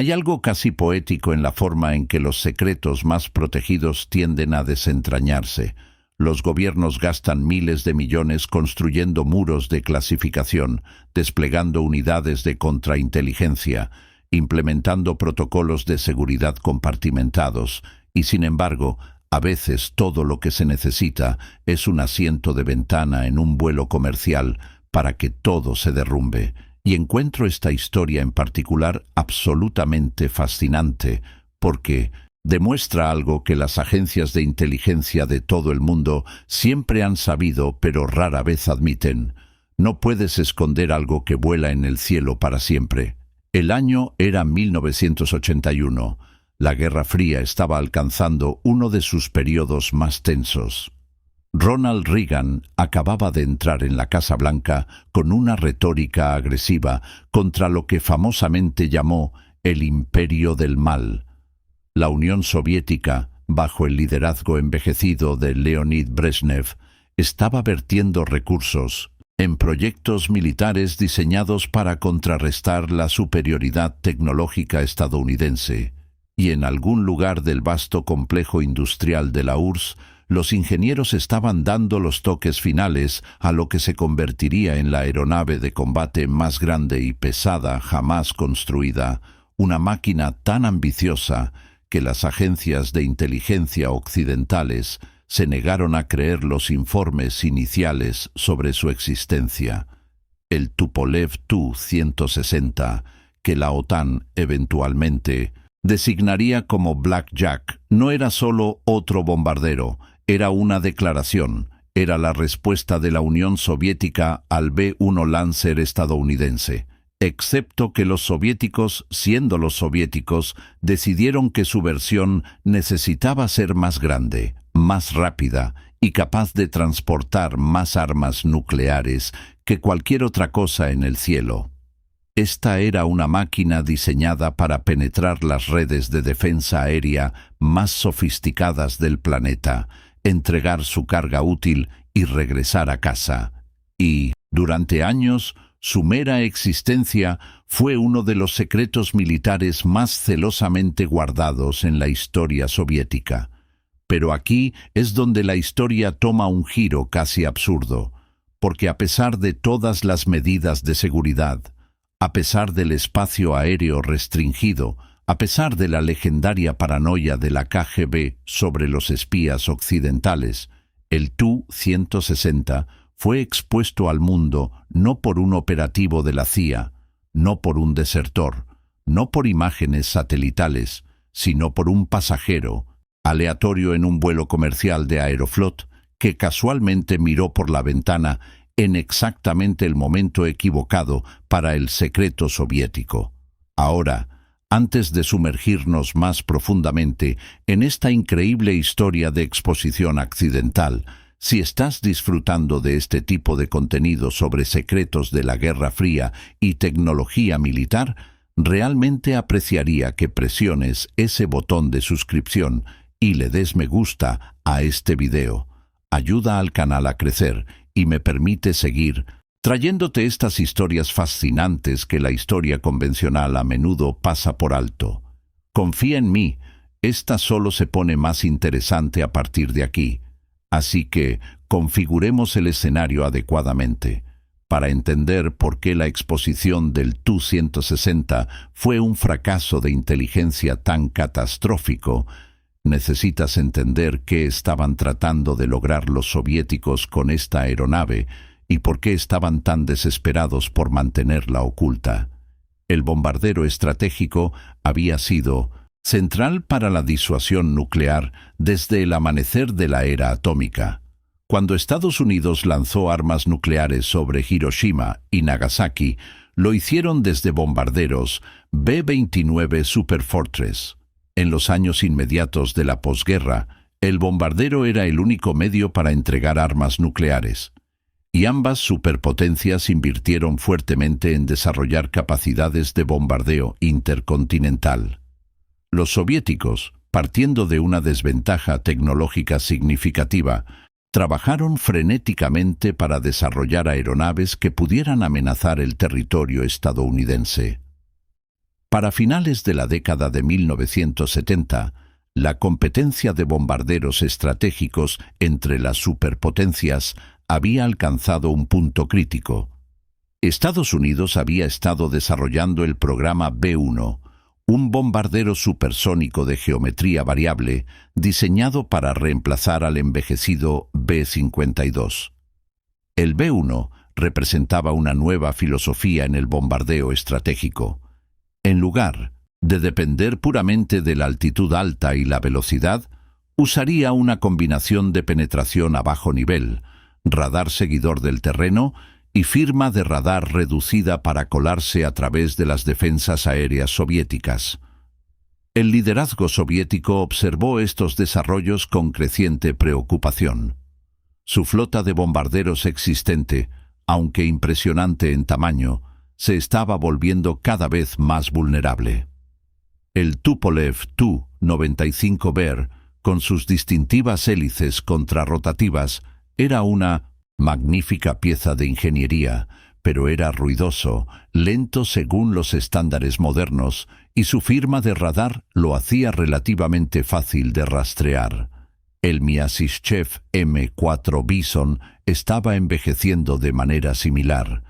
Hay algo casi poético en la forma en que los secretos más protegidos tienden a desentrañarse. Los gobiernos gastan miles de millones construyendo muros de clasificación, desplegando unidades de contrainteligencia, implementando protocolos de seguridad compartimentados, y sin embargo, a veces todo lo que se necesita es un asiento de ventana en un vuelo comercial para que todo se derrumbe. Y encuentro esta historia en particular absolutamente fascinante, porque demuestra algo que las agencias de inteligencia de todo el mundo siempre han sabido, pero rara vez admiten. No puedes esconder algo que vuela en el cielo para siempre. El año era 1981. La Guerra Fría estaba alcanzando uno de sus periodos más tensos. Ronald Reagan acababa de entrar en la Casa Blanca con una retórica agresiva contra lo que famosamente llamó el imperio del mal. La Unión Soviética, bajo el liderazgo envejecido de Leonid Brezhnev, estaba vertiendo recursos en proyectos militares diseñados para contrarrestar la superioridad tecnológica estadounidense, y en algún lugar del vasto complejo industrial de la URSS, los ingenieros estaban dando los toques finales a lo que se convertiría en la aeronave de combate más grande y pesada jamás construida, una máquina tan ambiciosa que las agencias de inteligencia occidentales se negaron a creer los informes iniciales sobre su existencia. El Tupolev Tu-160, que la OTAN eventualmente designaría como Blackjack, no era solo otro bombardero, era una declaración, era la respuesta de la Unión Soviética al B-1 Lancer estadounidense, excepto que los soviéticos, siendo los soviéticos, decidieron que su versión necesitaba ser más grande, más rápida y capaz de transportar más armas nucleares que cualquier otra cosa en el cielo. Esta era una máquina diseñada para penetrar las redes de defensa aérea más sofisticadas del planeta, entregar su carga útil y regresar a casa. Y, durante años, su mera existencia fue uno de los secretos militares más celosamente guardados en la historia soviética. Pero aquí es donde la historia toma un giro casi absurdo, porque a pesar de todas las medidas de seguridad, a pesar del espacio aéreo restringido, a pesar de la legendaria paranoia de la KGB sobre los espías occidentales, el Tu-160 fue expuesto al mundo no por un operativo de la CIA, no por un desertor, no por imágenes satelitales, sino por un pasajero, aleatorio en un vuelo comercial de Aeroflot, que casualmente miró por la ventana en exactamente el momento equivocado para el secreto soviético. Ahora, antes de sumergirnos más profundamente en esta increíble historia de exposición accidental, si estás disfrutando de este tipo de contenido sobre secretos de la Guerra Fría y tecnología militar, realmente apreciaría que presiones ese botón de suscripción y le des me gusta a este video. Ayuda al canal a crecer y me permite seguir trayéndote estas historias fascinantes que la historia convencional a menudo pasa por alto. Confía en mí, esta solo se pone más interesante a partir de aquí. Así que configuremos el escenario adecuadamente. Para entender por qué la exposición del Tu-160 fue un fracaso de inteligencia tan catastrófico, necesitas entender qué estaban tratando de lograr los soviéticos con esta aeronave y por qué estaban tan desesperados por mantenerla oculta. El bombardero estratégico había sido central para la disuasión nuclear desde el amanecer de la era atómica. Cuando Estados Unidos lanzó armas nucleares sobre Hiroshima y Nagasaki, lo hicieron desde bombarderos B-29 Superfortress. En los años inmediatos de la posguerra, el bombardero era el único medio para entregar armas nucleares, y ambas superpotencias invirtieron fuertemente en desarrollar capacidades de bombardeo intercontinental. Los soviéticos, partiendo de una desventaja tecnológica significativa, trabajaron frenéticamente para desarrollar aeronaves que pudieran amenazar el territorio estadounidense. Para finales de la década de 1970, la competencia de bombarderos estratégicos entre las superpotencias había alcanzado un punto crítico. Estados Unidos había estado desarrollando el programa B-1, un bombardero supersónico de geometría variable diseñado para reemplazar al envejecido B-52. El B-1 representaba una nueva filosofía en el bombardeo estratégico. En lugar de depender puramente de la altitud alta y la velocidad, usaría una combinación de penetración a bajo nivel, radar seguidor del terreno y firma de radar reducida para colarse a través de las defensas aéreas soviéticas. El liderazgo soviético observó estos desarrollos con creciente preocupación. Su flota de bombarderos existente, aunque impresionante en tamaño, se estaba volviendo cada vez más vulnerable. El Tupolev Tu-95 Bear, con sus distintivas hélices contrarrotativas, era una magnífica pieza de ingeniería, pero era ruidoso, lento según los estándares modernos, y su firma de radar lo hacía relativamente fácil de rastrear. El Myasishchev M4 Bison estaba envejeciendo de manera similar.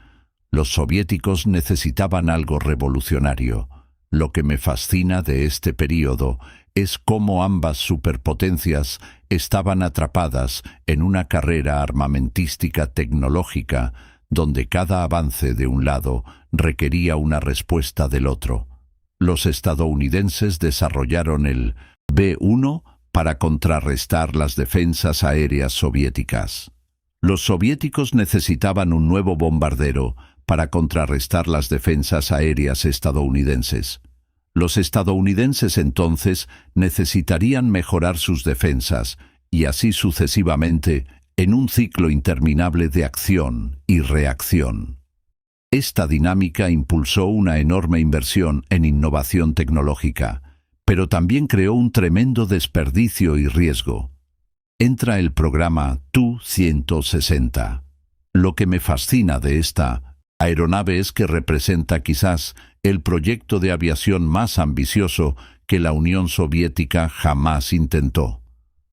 Los soviéticos necesitaban algo revolucionario. Lo que me fascina de este período es cómo ambas superpotencias estaban atrapadas en una carrera armamentística tecnológica donde cada avance de un lado requería una respuesta del otro. Los estadounidenses desarrollaron el B-1 para contrarrestar las defensas aéreas soviéticas. Los soviéticos necesitaban un nuevo bombardero para contrarrestar las defensas aéreas estadounidenses. Los estadounidenses entonces necesitarían mejorar sus defensas, y así sucesivamente, en un ciclo interminable de acción y reacción. Esta dinámica impulsó una enorme inversión en innovación tecnológica, pero también creó un tremendo desperdicio y riesgo. Entra el programa Tu-160. Lo que me fascina de esta aeronave es que representa quizás el proyecto de aviación más ambicioso que la Unión Soviética jamás intentó.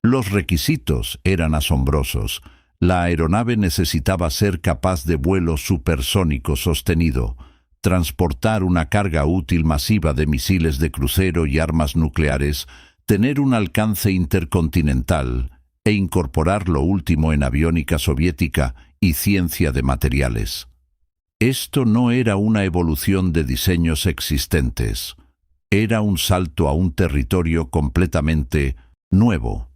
Los requisitos eran asombrosos. La aeronave necesitaba ser capaz de vuelo supersónico sostenido, transportar una carga útil masiva de misiles de crucero y armas nucleares, tener un alcance intercontinental e incorporar lo último en aviónica soviética y ciencia de materiales. Esto no era una evolución de diseños existentes, era un salto a un territorio completamente nuevo.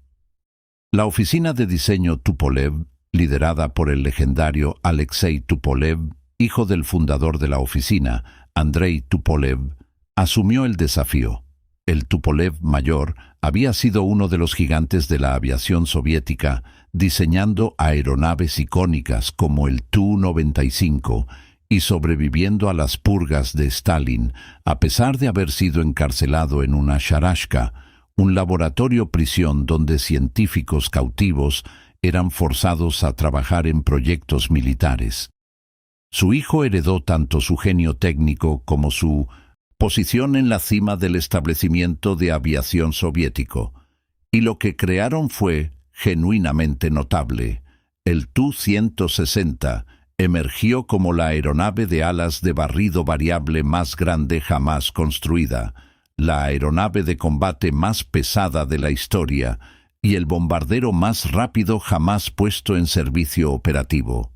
La oficina de diseño Tupolev, liderada por el legendario Alexei Tupolev, hijo del fundador de la oficina, Andrei Tupolev, asumió el desafío. El Tupolev mayor había sido uno de los gigantes de la aviación soviética, diseñando aeronaves icónicas como el Tu-95, y sobreviviendo a las purgas de Stalin, a pesar de haber sido encarcelado en una sharashka, un laboratorio prisión donde científicos cautivos eran forzados a trabajar en proyectos militares. Su hijo heredó tanto su genio técnico como su posición en la cima del establecimiento de aviación soviético, y lo que crearon fue genuinamente notable. El Tu-160 emergió como la aeronave de alas de barrido variable más grande jamás construida, la aeronave de combate más pesada de la historia y el bombardero más rápido jamás puesto en servicio operativo.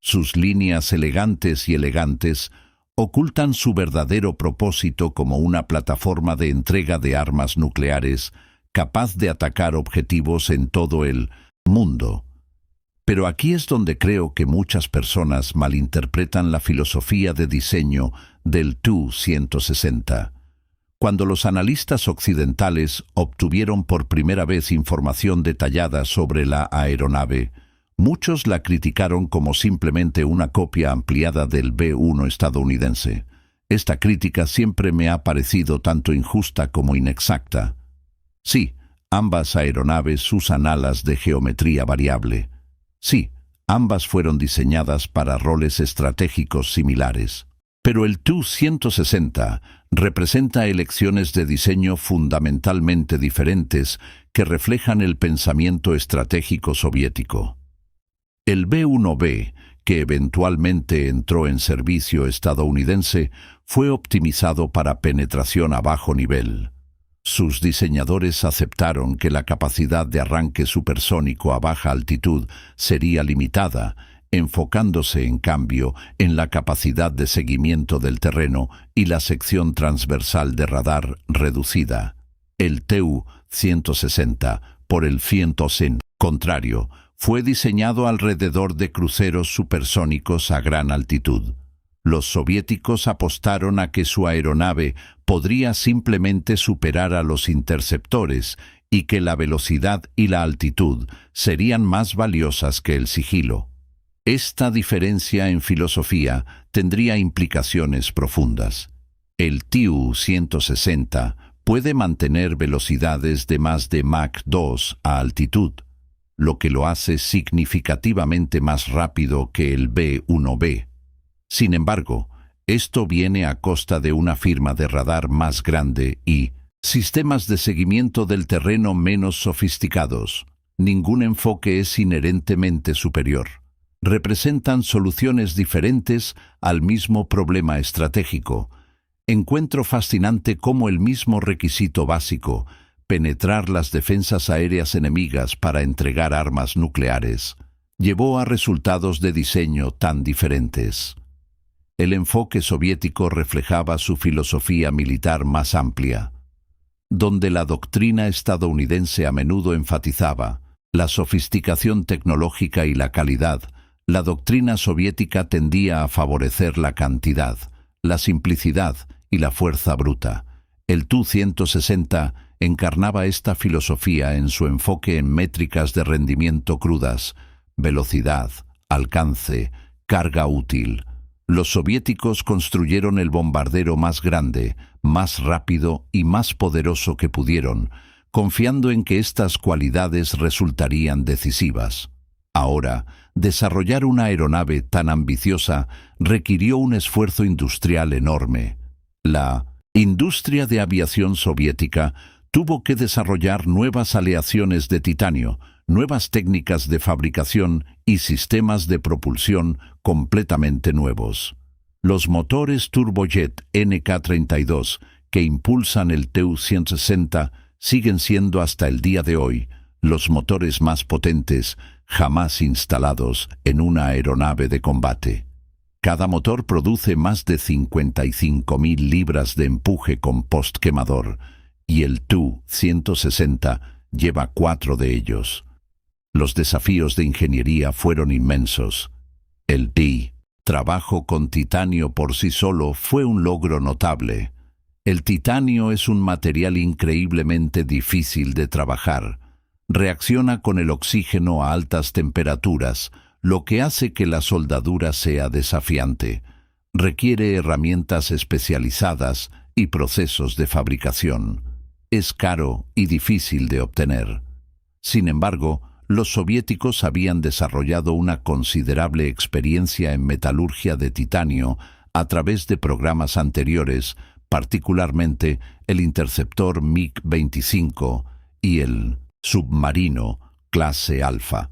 Sus líneas elegantes y elegantes ocultan su verdadero propósito como una plataforma de entrega de armas nucleares capaz de atacar objetivos en todo el mundo. Pero aquí es donde creo que muchas personas malinterpretan la filosofía de diseño del Tu-160. Cuando los analistas occidentales obtuvieron por primera vez información detallada sobre la aeronave, muchos la criticaron como simplemente una copia ampliada del B-1 estadounidense. Esta crítica siempre me ha parecido tanto injusta como inexacta. Sí, ambas aeronaves usan alas de geometría variable. Sí, ambas fueron diseñadas para roles estratégicos similares. Pero el Tu-160 representa elecciones de diseño fundamentalmente diferentes que reflejan el pensamiento estratégico soviético. El B-1B, que eventualmente entró en servicio estadounidense, fue optimizado para penetración a bajo nivel. Sus diseñadores aceptaron que la capacidad de arranque supersónico a baja altitud sería limitada, enfocándose en cambio en la capacidad de seguimiento del terreno y la sección transversal de radar reducida. El Tu-160, por el contrario, fue diseñado alrededor de cruceros supersónicos a gran altitud. Los soviéticos apostaron a que su aeronave podría simplemente superar a los interceptores y que la velocidad y la altitud serían más valiosas que el sigilo. Esta diferencia en filosofía tendría implicaciones profundas. El Tu-160 puede mantener velocidades de más de Mach 2 a altitud, lo que lo hace significativamente más rápido que el B-1B. Sin embargo, esto viene a costa de una firma de radar más grande y sistemas de seguimiento del terreno menos sofisticados. Ningún enfoque es inherentemente superior. Representan soluciones diferentes al mismo problema estratégico. Encuentro fascinante cómo el mismo requisito básico, penetrar las defensas aéreas enemigas para entregar armas nucleares, llevó a resultados de diseño tan diferentes. El enfoque soviético reflejaba su filosofía militar más amplia, donde la doctrina estadounidense a menudo enfatizaba la sofisticación tecnológica y la calidad. La doctrina soviética tendía a favorecer la cantidad, la simplicidad y la fuerza bruta. El Tu-160 encarnaba esta filosofía en su enfoque en métricas de rendimiento crudas: velocidad, alcance, carga útil. Los soviéticos construyeron el bombardero más grande, más rápido y más poderoso que pudieron, confiando en que estas cualidades resultarían decisivas. Ahora, desarrollar una aeronave tan ambiciosa requirió un esfuerzo industrial enorme. La industria de aviación soviética tuvo que desarrollar nuevas aleaciones de titanio, nuevas técnicas de fabricación y sistemas de propulsión completamente nuevos. Los motores turbojet NK-32 que impulsan el Tu-160 siguen siendo hasta el día de hoy los motores más potentes jamás instalados en una aeronave de combate. Cada motor produce más de 55.000 libras de empuje con postquemador, y el Tu-160 lleva 4 de ellos. Los desafíos de ingeniería fueron inmensos. El trabajo con titanio por sí solo fue un logro notable. El titanio es un material increíblemente difícil de trabajar. Reacciona con el oxígeno a altas temperaturas, lo que hace que la soldadura sea desafiante. Requiere herramientas especializadas y procesos de fabricación. Es caro y difícil de obtener. Sin embargo, los soviéticos habían desarrollado una considerable experiencia en metalurgia de titanio a través de programas anteriores, particularmente el interceptor MiG-25 y el submarino clase Alfa.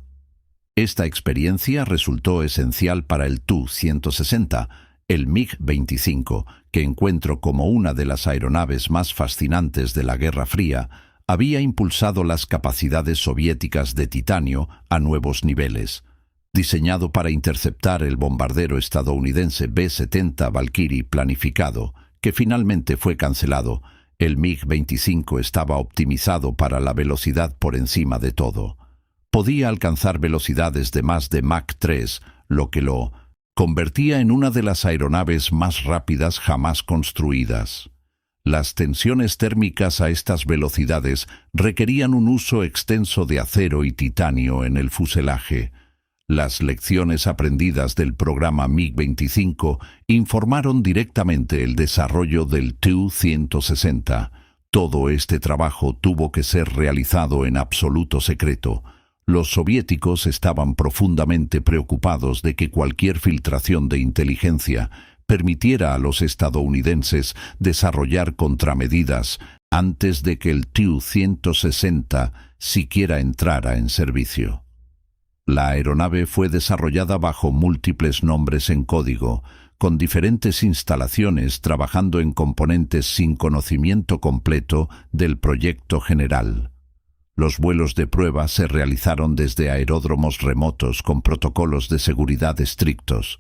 Esta experiencia resultó esencial para el Tu-160, el MiG-25, que encuentro como una de las aeronaves más fascinantes de la Guerra Fría, había impulsado las capacidades soviéticas de titanio a nuevos niveles. Diseñado para interceptar el bombardero estadounidense B-70 Valkyrie planificado, que finalmente fue cancelado, el MiG-25 estaba optimizado para la velocidad por encima de todo. Podía alcanzar velocidades de más de Mach 3, lo que lo convertía en una de las aeronaves más rápidas jamás construidas. Las tensiones térmicas a estas velocidades requerían un uso extenso de acero y titanio en el fuselaje. Las lecciones aprendidas del programa MiG-25 informaron directamente el desarrollo del Tu-160. Todo este trabajo tuvo que ser realizado en absoluto secreto. Los soviéticos estaban profundamente preocupados de que cualquier filtración de inteligencia permitiera a los estadounidenses desarrollar contramedidas antes de que el Tu-160 siquiera entrara en servicio. La aeronave fue desarrollada bajo múltiples nombres en código, con diferentes instalaciones trabajando en componentes sin conocimiento completo del proyecto general. Los vuelos de prueba se realizaron desde aeródromos remotos con protocolos de seguridad estrictos.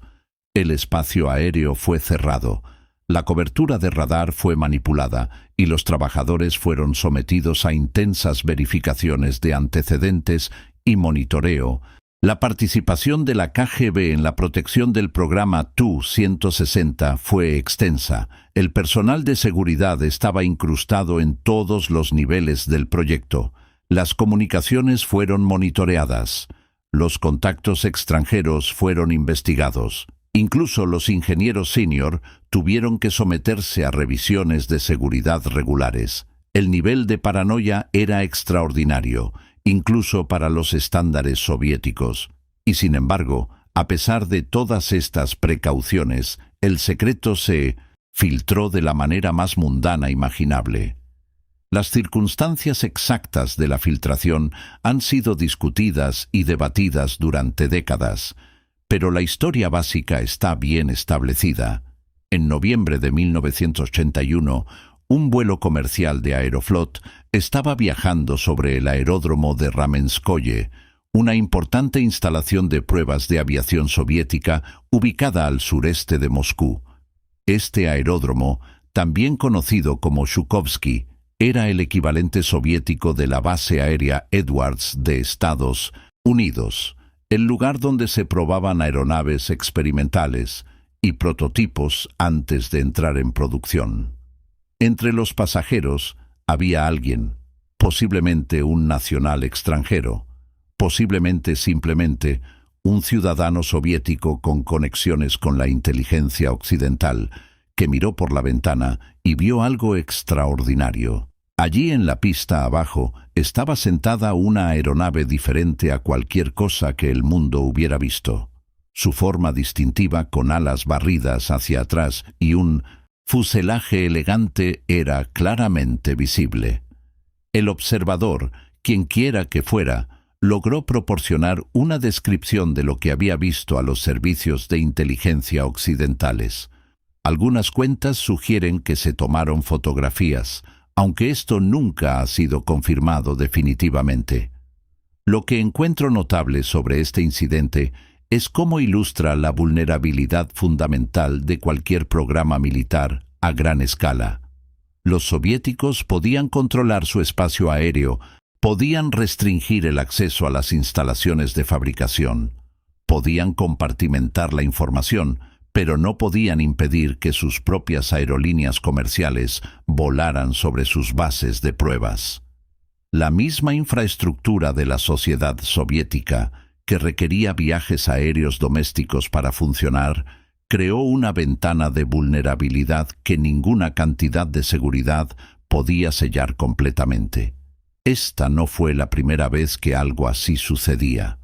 El espacio aéreo fue cerrado, la cobertura de radar fue manipulada y los trabajadores fueron sometidos a intensas verificaciones de antecedentes y monitoreo. La participación de la KGB en la protección del programa Tu-160 fue extensa. El personal de seguridad estaba incrustado en todos los niveles del proyecto. Las comunicaciones fueron monitoreadas. Los contactos extranjeros fueron investigados. Incluso los ingenieros senior tuvieron que someterse a revisiones de seguridad regulares. El nivel de paranoia era extraordinario, incluso para los estándares soviéticos. Y sin embargo, a pesar de todas estas precauciones, el secreto se filtró de la manera más mundana imaginable. Las circunstancias exactas de la filtración han sido discutidas y debatidas durante décadas, pero la historia básica está bien establecida. En noviembre de 1981, un vuelo comercial de Aeroflot estaba viajando sobre el aeródromo de Ramenskoye, una importante instalación de pruebas de aviación soviética ubicada al sureste de Moscú. Este aeródromo, también conocido como Zhukovsky, era el equivalente soviético de la base aérea Edwards de Estados Unidos, el lugar donde se probaban aeronaves experimentales y prototipos antes de entrar en producción. Entre los pasajeros había alguien, posiblemente un nacional extranjero, posiblemente simplemente un ciudadano soviético con conexiones con la inteligencia occidental, que miró por la ventana y vio algo extraordinario. Allí en la pista abajo estaba sentada una aeronave diferente a cualquier cosa que el mundo hubiera visto. Su forma distintiva con alas barridas hacia atrás y un fuselaje elegante era claramente visible. El observador, quienquiera que fuera, logró proporcionar una descripción de lo que había visto a los servicios de inteligencia occidentales. Algunas cuentas sugieren que se tomaron fotografías, aunque esto nunca ha sido confirmado definitivamente. Lo que encuentro notable sobre este incidente es cómo ilustra la vulnerabilidad fundamental de cualquier programa militar a gran escala. Los soviéticos podían controlar su espacio aéreo, podían restringir el acceso a las instalaciones de fabricación, podían compartimentar la información, pero no podían impedir que sus propias aerolíneas comerciales volaran sobre sus bases de pruebas. La misma infraestructura de la sociedad soviética, que requería viajes aéreos domésticos para funcionar, creó una ventana de vulnerabilidad que ninguna cantidad de seguridad podía sellar completamente. Esta no fue la primera vez que algo así sucedía.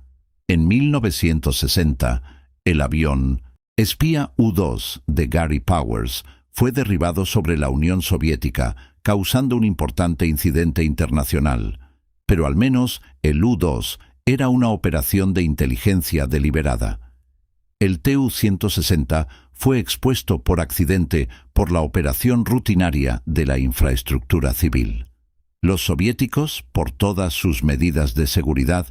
En 1960, el avión espía U-2 de Gary Powers fue derribado sobre la Unión Soviética, causando un importante incidente internacional. Pero al menos el U-2 era una operación de inteligencia deliberada. El Tu-160 fue expuesto por accidente por la operación rutinaria de la infraestructura civil. Los soviéticos, por todas sus medidas de seguridad,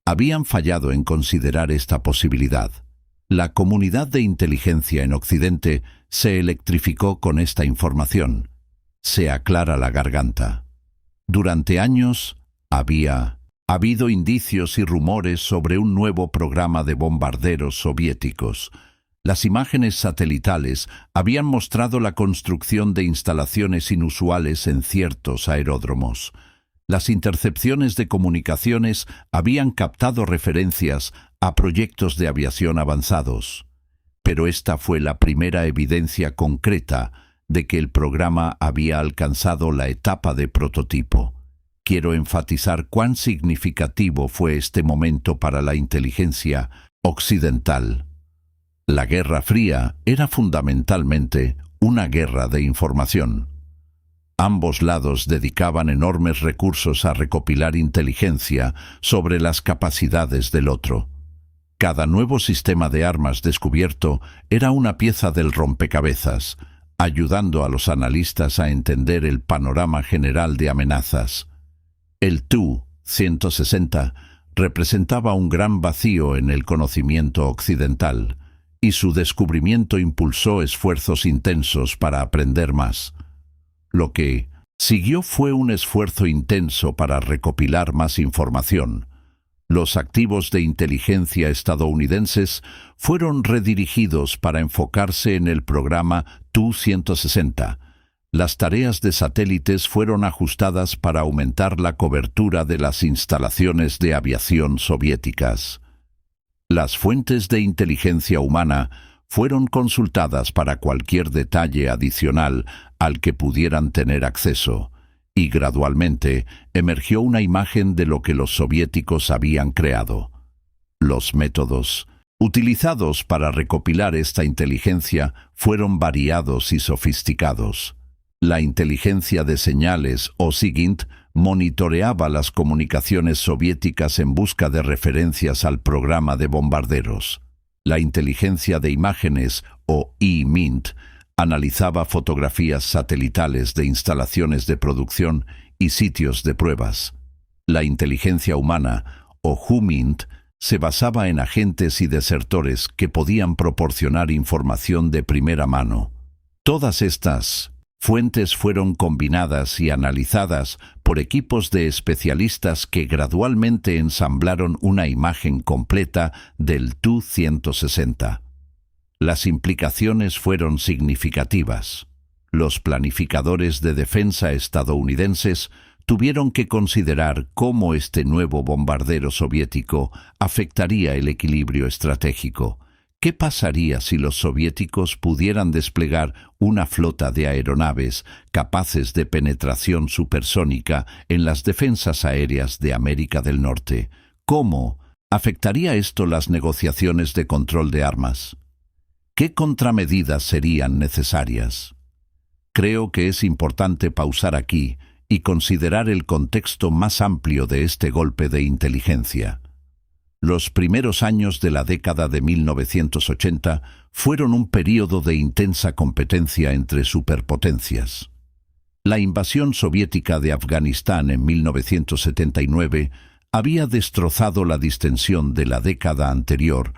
habían fallado en considerar esta posibilidad. La comunidad de inteligencia en Occidente se electrificó con esta información. Se aclara la garganta. Durante años había habido indicios y rumores sobre un nuevo programa de bombarderos soviéticos. Las imágenes satelitales habían mostrado la construcción de instalaciones inusuales en ciertos aeródromos. Las intercepciones de comunicaciones habían captado referencias a proyectos de aviación avanzados. Pero esta fue la primera evidencia concreta de que el programa había alcanzado la etapa de prototipo. Quiero enfatizar cuán significativo fue este momento para la inteligencia occidental. La Guerra Fría era fundamentalmente una guerra de información. Ambos lados dedicaban enormes recursos a recopilar inteligencia sobre las capacidades del otro. Cada nuevo sistema de armas descubierto era una pieza del rompecabezas, ayudando a los analistas a entender el panorama general de amenazas. El Tu-160 representaba un gran vacío en el conocimiento occidental, y su descubrimiento impulsó esfuerzos intensos para aprender más. Lo que siguió fue un esfuerzo intenso para recopilar más información. Los activos de inteligencia estadounidenses fueron redirigidos para enfocarse en el programa Tu-160. Las tareas de satélites fueron ajustadas para aumentar la cobertura de las instalaciones de aviación soviéticas. Las fuentes de inteligencia humana fueron consultadas para cualquier detalle adicional al que pudieran tener acceso, y gradualmente emergió una imagen de lo que los soviéticos habían creado. Los métodos utilizados para recopilar esta inteligencia fueron variados y sofisticados. La inteligencia de señales, o SIGINT, monitoreaba las comunicaciones soviéticas en busca de referencias al programa de bombarderos. La inteligencia de imágenes, o IMINT, analizaba fotografías satelitales de instalaciones de producción y sitios de pruebas. La inteligencia humana, o HUMINT, se basaba en agentes y desertores que podían proporcionar información de primera mano. Todas estas fuentes fueron combinadas y analizadas por equipos de especialistas que gradualmente ensamblaron una imagen completa del Tu-160. Las implicaciones fueron significativas. Los planificadores de defensa estadounidenses tuvieron que considerar cómo este nuevo bombardero soviético afectaría el equilibrio estratégico. ¿Qué pasaría si los soviéticos pudieran desplegar una flota de aeronaves capaces de penetración supersónica en las defensas aéreas de América del Norte? ¿Cómo afectaría esto las negociaciones de control de armas? ¿Qué contramedidas serían necesarias? Creo que es importante pausar aquí y considerar el contexto más amplio de este golpe de inteligencia. Los primeros años de la década de 1980 fueron un período de intensa competencia entre superpotencias. La invasión soviética de Afganistán en 1979 había destrozado la distensión de la década anterior